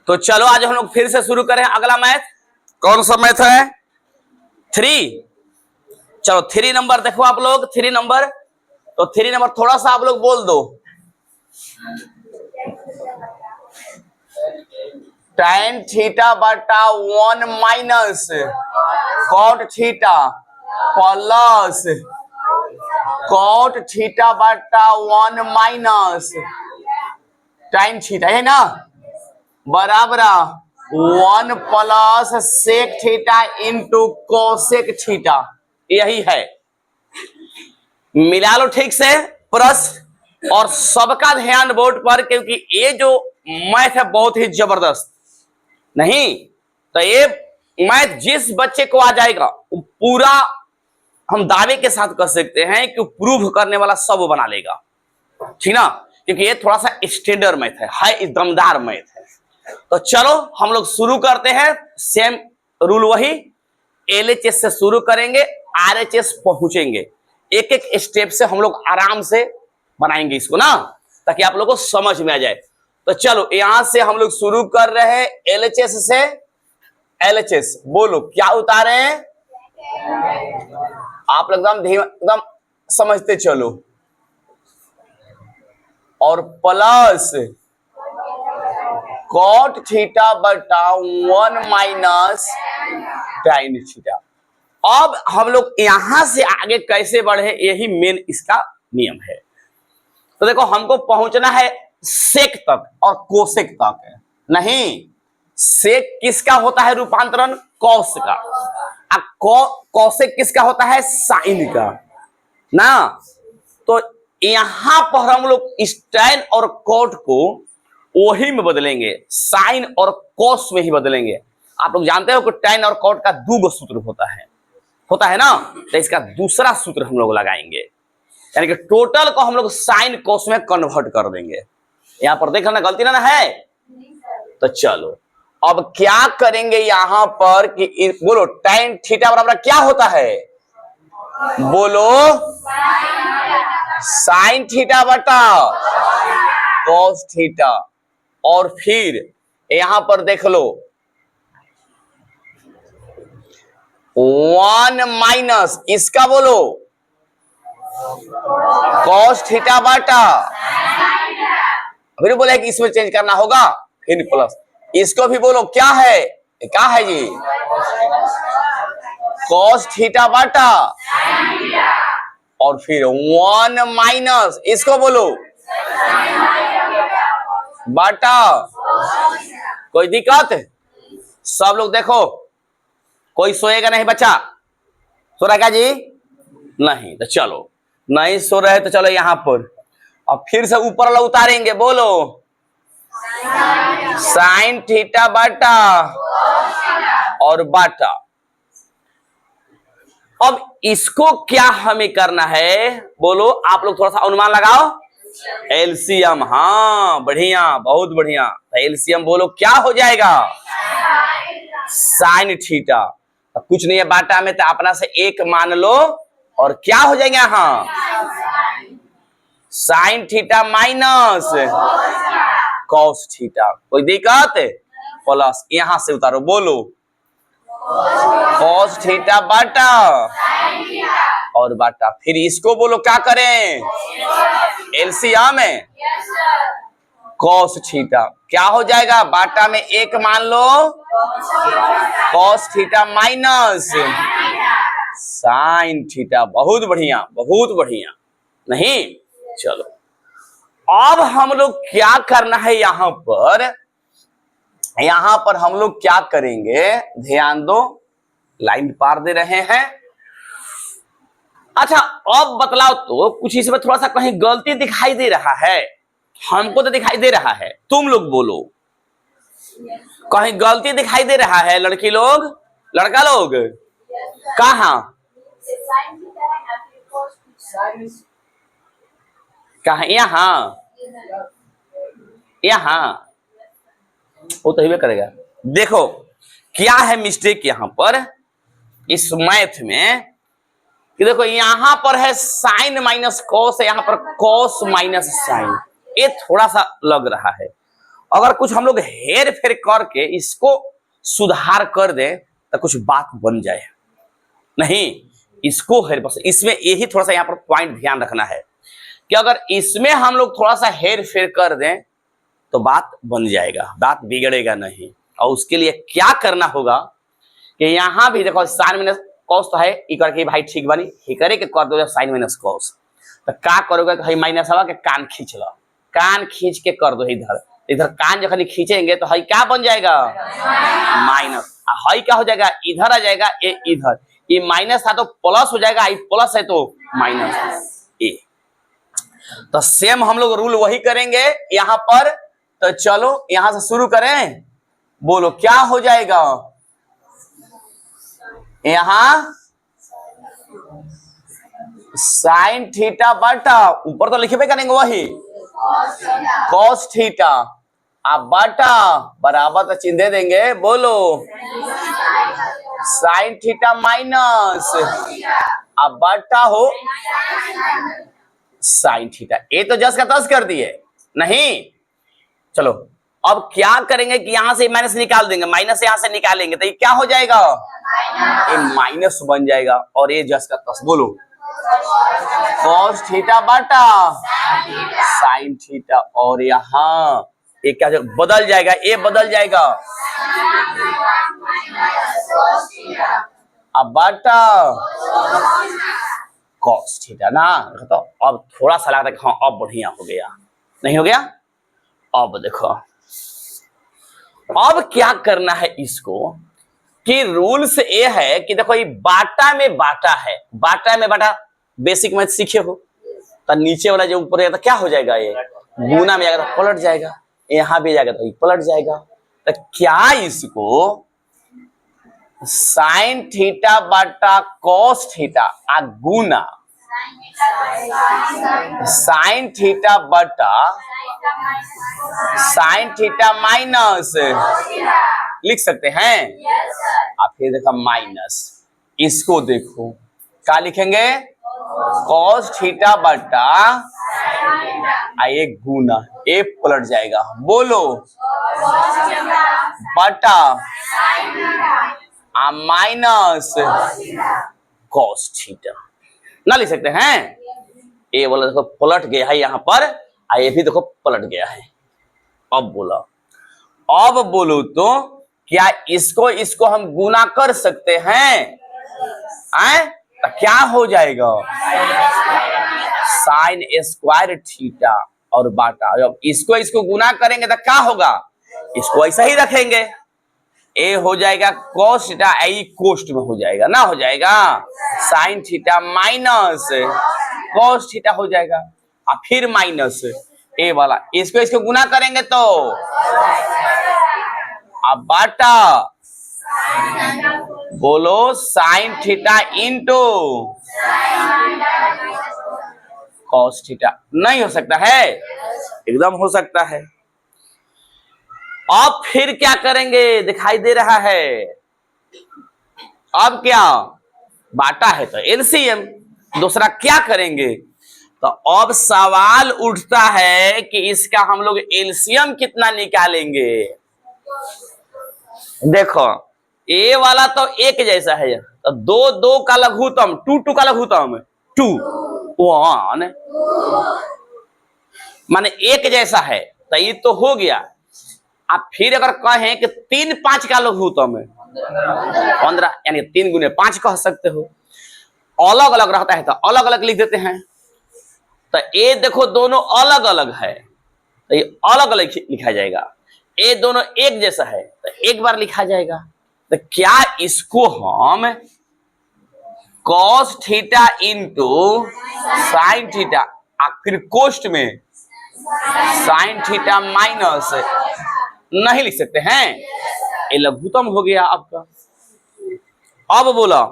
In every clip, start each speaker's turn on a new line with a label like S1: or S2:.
S1: तो चलो आज हम लोग फिर से शुरू करें अगला मैथ। कौन सा मैथ है? 3। चलो 3 नंबर देखो आप लोग, 3 नंबर। तो 3 नंबर थोड़ा सा आप लोग बोल दो। tan थीटा बटा 1 minus cot theta plus cot theta बटा 1 माइनस tan थीटा, है ना, बराबर 1 plus sec theta into cosec theta. यही है, मिला लो ठीक से प्रश्न। और सबका ध्यान बोर्ड पर, क्योंकि ये जो मैथ है बहुत ही जबरदस्त। नहीं तो ये मैथ जिस बच्चे को आ जाएगा वो पूरा, हम दावे के साथ कह सकते हैं कि प्रूव करने वाला सब बना लेगा, ठीक ना, क्योंकि ये थोड़ा सा स्टैंडर्ड मैथ है दमदार मैथ है। तो चलो हम लोग शुरू करते हैं। सेम रूल वही, एलएचएस से शुरू करेंगे, आरएचएस पहुंचेंगे। एक एक स्टेप से हम लोग आराम से बनाएंगे इसको ना, ताकि आप लोगों को समझ में आ जाए। तो चलो यहां से हम लोग शुरू कर रहे हैं एलएचएस से। एलएचएस बोलो क्या उतारे हैं आप लोग, एकदम समझते चलो। और प्लस कॉट थीटा बटा 1 माइनस टाइन थीटा। अब हम लोग यहां से आगे कैसे बढ़े, यही मेन इसका नियम है। तो देखो हमको पहुंचना है सेक तक और कोसेक तक, नहीं सेक किसका होता है रूपांतरण, कॉस का। कोसेक किसका होता है, साइन का ना। तो यहां पर हम लोग टाइन और कॉट को वही में बदलेंगे, साइन और कॉस में ही बदलेंगे। आप लोग जानते हो कि टाइन और कॉट का 2 सूत्र होता है ना। तो इसका दूसरा सूत्र हम लोग लगाएंगे, यानी कि टोटल को हम लोग साइन कॉस में कन्वर्ट कर देंगे। यहां पर देखना गलती ना है। तो चलो अब क्या करेंगे यहां पर कि बोलो tan थीटा बराबर क्या होता है, बोलो साइन थीटा बटा कॉस थीटा। और फिर यहां पर देख लो 1 माइनस इसका बोलो कॉस थीटा बटा, फिर बोले कि इसमें चेंज करना होगा, फिर प्लस इसको भी बोलो क्या है जी, कॉस थीटा बटा, और फिर 1 माइनस इसको बोलो बटा। कोई दिक्कत? सब लोग देखो, कोई सोएगा नहीं बच्चा, सो रहा क्या जी? नहीं। तो चलो नहीं सो रहे तो चलो यहां पर अब फिर से ऊपर वाला उतारेंगे, बोलो साइन थीटा बटा और बटा। अब इसको क्या हमें करना है, बोलो आप लोग थोड़ा सा अनुमान लगाओ। एलसीएम, हाँ बढ़िया, बहुत बढ़िया। एलसीएम बोलो क्या हो जाएगा, साइन थीटा। अब कुछ नहीं है बाटा में, तो अपना से 1 मान लो और क्या हो जाएगा यहाँ, sine theta minus cos theta. कोई दिक्कत? प्लस यहां से उतारो, बोलो कॉस थीटा बाटा और बाटा। फिर इसको बोलो क्या करें, एलसीएम में कॉस थीटा क्या हो जाएगा, बाटा में 1 मान लो, cos theta minus sine theta. बहुत बढ़िया, बहुत बढ़िया। नहीं चलो अब हम लोग क्या करना है, यहां पर हम लोग क्या करेंगे, ध्यान दो, लाइन पार दे रहे हैं। अच्छा अब बतलाओ तो कुछ इसमें थोड़ा सा कहीं गलती दिखाई दे रहा है, हमको तो दिखाई दे रहा है, तुम लोग बोलो कहीं गलती दिखाई दे रहा है, लड़की लोग लड़का लोग कहा कहा, यहाँ वो तो ही करेगा। देखो क्या है मिस्टेक यहां पर इस मैथ में, कि देखो यहां पर है साइन माइनस कॉस, यहां पर कॉस माइनस साइन। ये थोड़ा सा लग रहा है। अगर कुछ हम लोग हेर फेर करके इसको सुधार कर दें तो कुछ बात बन जाए। नहीं, इसको हेर, बस इसमें यही थोड़ा सा यहाँ पर पॉइंट ध्यान रखना है कि अगर इसमें हम लोग थोड़ा सा हेर फेर कर दें तो बात बन जाएगा, बात बिगड़ेगा नहीं। और उसके लिए क्या करना होगा कि यहाँ भी देखो साइन माइनस कॉस तो है, ई करके भाई ठीक बनी, ही करे के कर दो साइन माइनस कॉस। तो क्या करोगे कि माइनस हवा के कान खींच लो, कान खींच के कर दो इधर। इधर कान जब खींचेंगे तो हई क्या बन जाएगा, माइनस। हई क्या हो जाएगा, इधर आ जाएगा, ए इधर, ये माइनस था तो प्लस हो जाएगा, ये प्लस है तो माइनस ए। तो सेम हम लोग रूल वही करेंगे यहाँ पर। तो चलो यहां से शुरू करें, बोलो क्या हो जाएगा। यहां साइन थीटा बटा, ऊपर तो लिखे पे करेंगे वही कॉस थीटा, अब बटा बराबर तो चिन्ह दे देंगे, बोलो साइन थीटा माइनस, अब बटा हो साइन थीटा। ये तो जस का तस कर दिए नहीं। चलो अब क्या करेंगे कि यहां से माइनस निकाल देंगे, माइनस यहां से निकालेंगे तो ये क्या हो जाएगा, ये माइनस बन जाएगा। और ये जस का तस, बोलो कॉस थीटा बटा साइन थीटा। और यहां ये क्या बदल जाएगा, ये बदल जाएगा अब बटा कॉस थीटा ना। तो अब थोड़ा सा लग रहा है हाँ अब बढ़िया हो गया, नहीं हो गया। अब देखो अब क्या करना है इसको कि रूल्स ये है कि देखो ये बाटा में बाटा है, बाटा में बाटा बेसिक मैथ सीखे हो, तो नीचे वाला जो ऊपर है तो क्या हो जाएगा, ये गुना में जाएगा तो पलट जाएगा, यहां भी जाएगा तो ये पलट जाएगा। तो क्या इसको साइन थीटा बटा कॉस थीटा आ गुना साइन थीटा बटा साइन थीटा माइनस लिख सकते हैं। आप फिर देखा माइनस, इसको देखो क्या लिखेंगे, कॉस थीटा बटा एक गुना, ए पलट जाएगा, बोलो बटा माइनस कॉस थीटा ना लिख सकते हैं। ए वाला देखो पलट गया है यहाँ पर, ये भी देखो पलट गया है। अब बोलो तो क्या इसको हम गुना कर सकते हैं, तो क्या हो जाएगा साइन स्क्वायर थीटा और बाटा। जब इसको गुना करेंगे तो क्या होगा, इसको ऐसा ही रखेंगे, ए हो जाएगा कॉस थीटा, ए कोष्ट में हो जाएगा ना, हो जाएगा sine theta minus cos theta हो जाएगा, और फिर माइनस ए वाला, इसको गुना करेंगे तो अब बाटा, बोलो sine theta into cos theta. नहीं हो सकता है, एकदम हो सकता है। अब फिर क्या करेंगे, दिखाई दे रहा है, अब क्या बाटा है तो एलसीएम, दूसरा क्या करेंगे। तो अब सवाल उठता है कि इसका हम लोग एलसीएम कितना निकालेंगे। देखो ए वाला तो एक जैसा है, तो दो का लघुत्तम, टू का लघुत्तम 2 1 माने एक जैसा है, तो ये तो हो गया। आप फिर अगर कहें कि 3 5 का लघुत्तम है 15, यानी 3 गुने 5 कह सकते हो। अलग अलग रहता है तो अलग अलग लिख देते हैं। तो ये देखो दोनों अलग अलग है तो ये अलग अलग लिखा जाएगा, ये दोनों एक जैसा है तो एक बार लिखा जाएगा। तो क्या इसको हम cos theta into sine theta, फिर कोष्ट में साइन थीटा माइनस नहीं लिख सकते हैं, ये लघुत्तम हो गया आपका। अब बोला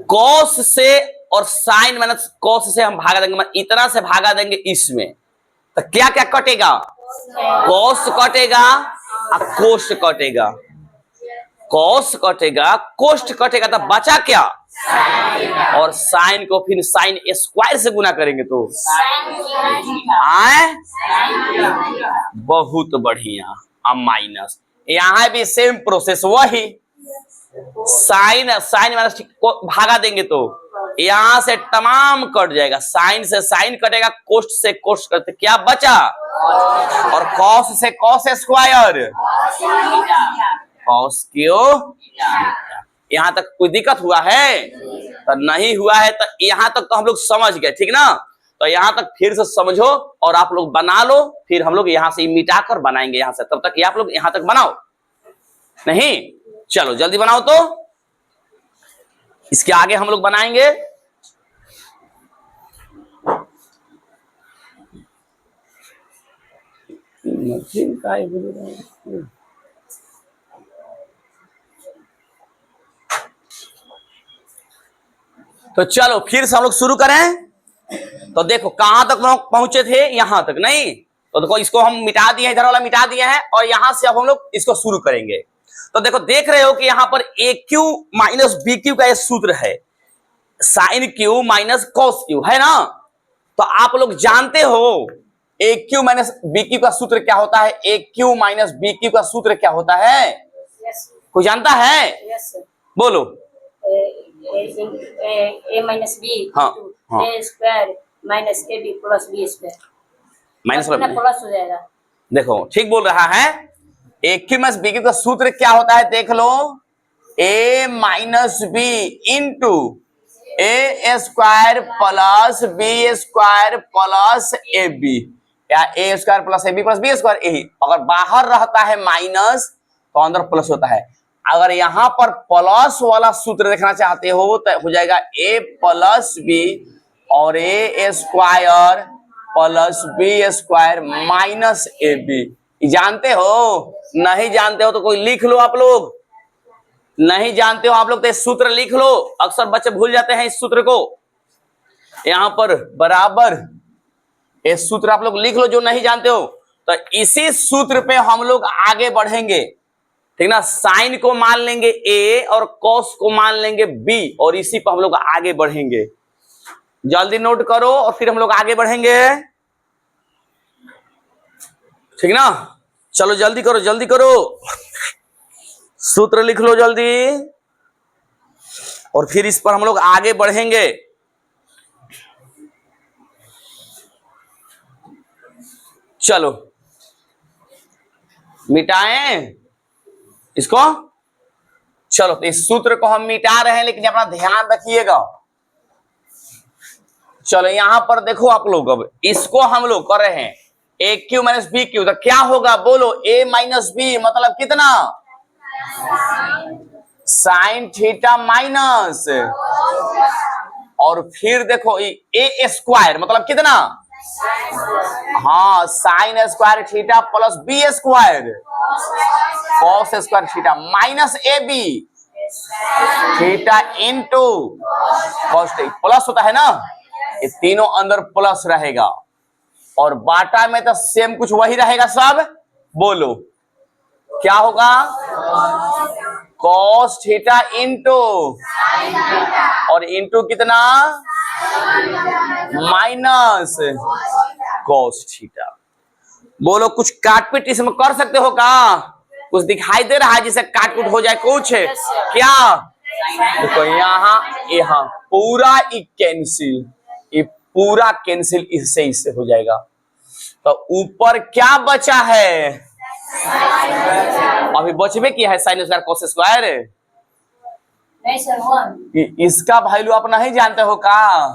S1: कॉस से और साइन माइनस कॉस से हम भागा देंगे, इतना से भागा देंगे इसमें, तो क्या क्या कटेगा, कॉस कटेगा और कोष्ट कटेगा, कॉस कटेगा कोष्ट कटेगा, तो बचा क्या और साइन को फिर साइन स्क्वायर से गुना करेंगे तो आए, बहुत बढ़िया। अब माइनस, यहाँ भी सेम प्रोसेस वही, साइन साइन माइनस को भागा देंगे तो यहां से तमाम कट जाएगा, साइन से साइन कटेगा, कोस्ट से कोस्ट करते क्या बचा, और कॉस से कॉस स्क्वायर, कॉस क्यों। यहां तक कोई दिक्कत हुआ है तो नहीं हुआ है, तो यहां तक तो हम लोग समझ गए, ठीक ना। तो यहां तक फिर से समझो और आप लोग बना लो, फिर हम लोग यहां से मिटाकर बनाएंगे यहां से, तब तक ये आप लोग यहां तक बनाओ नहीं, चलो जल्दी बनाओ। तो इसके आगे हम लोग बनाएंगे तो चलो फिर से हम लोग शुरू करें। तो देखो कहां तक पहुंचे थे, यहां तक नहीं, तो देखो इसको हम मिटा दिए, इधर वाला मिटा दिए हैं, और यहां से अब हम लोग इसको शुरू करेंगे। तो देखो देख रहे हो कि यहां पर A cube minus B cube का ये सूत्र है, sine cube minus cos cube है ना। तो आप लोग जानते हो A cube minus B cube का सूत्र क्या होता है, A cube minus B cube का सूत्र क्या होता है, कोई जानता है? बोलो।
S2: ए माइनस बी
S1: हाँ, हाँ।
S2: A square minus A B plus B square,
S1: minus
S2: plus हो जाएगा।
S1: देखो ठीक बोल रहा है, A cube minus B cube का सूत्र क्या होता है, देख लो, A minus B into A square plus B square plus A B, या A square plus A B plus B square, यही। अगर बाहर रहता है माइनस तो अंदर प्लस होता है। अगर यहां पर प्लस वाला सूत्र देखना चाहते हो तो हो जाएगा ए प्लस बी और A square plus B square minus A B. जानते हो? नहीं जानते हो तो कोई लिख लो, आप लोग नहीं जानते हो आप लोग तो इस सूत्र लिख लो, अक्सर बच्चे भूल जाते हैं इस सूत्र को। यहां पर बराबर ये सूत्र आप लोग लिख लो जो नहीं जानते हो। तो इसी सूत्र पे हम लोग आगे बढ़ेंगे, ठीक ना। साइन को मान लेंगे ए और कॉस को मान लेंगे बी, और इसी पर हम लोग आगे बढ़ेंगे। जल्दी नोट करो और फिर हम लोग आगे बढ़ेंगे, ठीक ना। चलो जल्दी करो, जल्दी करो, सूत्र लिख लो जल्दी, और फिर इस पर हम लोग आगे बढ़ेंगे। चलो मिटाएं इसको। चलो तो इस सूत्र को हम मिटा रहे हैं, लेकिन अपना ध्यान रखिएगा। चलो यहां पर देखो आप लोग, अब इसको हम लोग कर रहे हैं ए क्यू माइनस बी क्यू, तो क्या होगा बोलो, ए माइनस बी मतलब कितना, साइन थीटा माइनस, और फिर देखो ए स्क्वायर मतलब कितना, हाँ sine square theta plus B square cos square theta minus A B theta into cos, plus होता है ना, ये तीनों अंदर प्लस रहेगा, और बाटा में तो सेम कुछ वही रहेगा सब। बोलो क्या होगा, कॉस थीटा इंटू, और इंटू कितना, माइनस कॉस थीटा। बोलो कुछ काटपीट इसमें कर सकते हो का, कुछ दिखाई दे रहा है जिसे काटपीट हो जाए कुछ क्या, देखो यहाँ पूरा कैंसिल, ये पूरा कैंसिल इससे इससे हो जाएगा। तो ऊपर क्या बचा है, अभी बचबे किया है साइन स्क्वायर कॉस स्क्वायर,
S2: नहीं सर वन,
S1: इसका वैल्यू आप नहीं जानते हो का,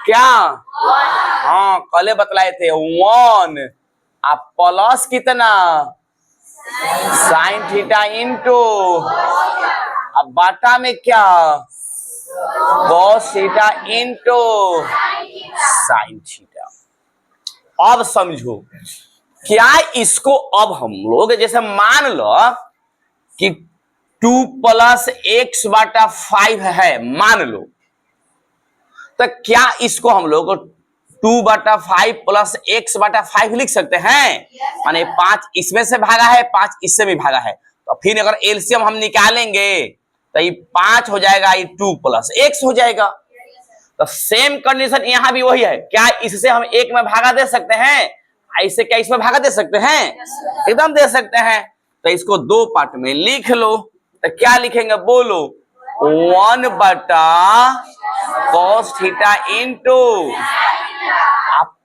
S1: क्या, हाँ कल बतलाए थे 1, आप प्लस कितना, साइन थीटा इंटू, अब बाटा में क्या, cos theta into sine theta. अब समझो क्या इसको, अब हम लोग जैसे मान लो कि 2 + x बटा 5 है, मान लो, तो क्या इसको हम लोग 2/5 + x बटा 5 लिख सकते हैं, माने 5 इसमें से भागा है 5 इससे भी भागा है, तो फिर अगर एलसीएम हम निकालेंगे तो ये 5 हो जाएगा, ये 2 प्लस x हो जाएगा। तो सेम कंडीशन यहाँ भी वही है। क्या इससे हम 1 में भागा दे सकते हैं? ऐसे क्या इसमें भागा दे सकते हैं? एकदम दे सकते हैं। तो इसको 2 पार्ट में लिख लो। तो क्या लिखेंगे बोलो? 1 बटा cos theta into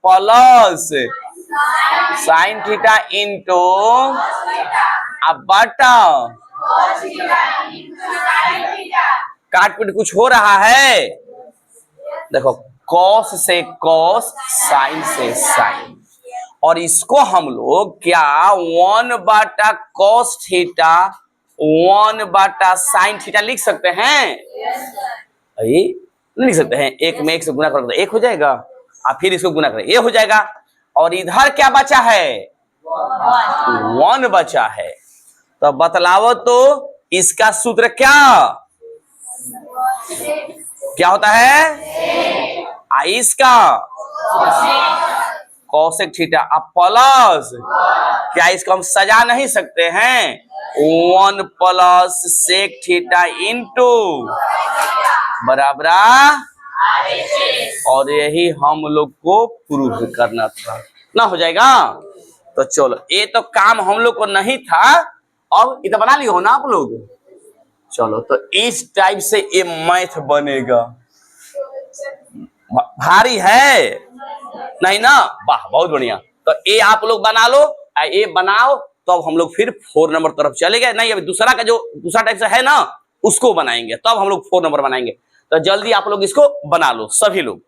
S1: plus sine theta into बटा काट पीट कुछ हो रहा है? देखो cos से cos, साइन से साइन, और इसको हम लोग क्या 1 बटा cos थीटा 1 बटा साइन थीटा लिख सकते हैं? नहीं लिख सकते हैं। 1 में 1 से गुना करोगे तो 1 हो जाएगा, और फिर इसको गुना करें ये हो जाएगा, और इधर क्या बचा है? 1 बचा है। तो बतलाओ तो इसका सूत्र क्या होता है? इसका कोसेक थीटा प्लस क्या इसको हम सजा नहीं सकते हैं? 1 प्लस सेक थीटा इंटू बराबर, और यही हम लोग को प्रूव करना था ना। हो जाएगा। तो चलो ये तो काम हम लोग को नहीं था, अब ये तो बना लियो हो ना आप लोग। चलो तो इस टाइप से ये मैथ बनेगा। भारी है नहीं ना? वाह बहुत बढ़िया। तो ये आप लोग बना लो, ये बनाओ, तो अब हम लोग फिर 4 नंबर तरफ चले गए। नहीं अभी दूसरा का जो दूसरा टाइप से है ना उसको बनाएंगे, तब हम लोग 4 नंबर बनाएंगे। तो जल्दी आप लोग इसको बना लो सभी लोग।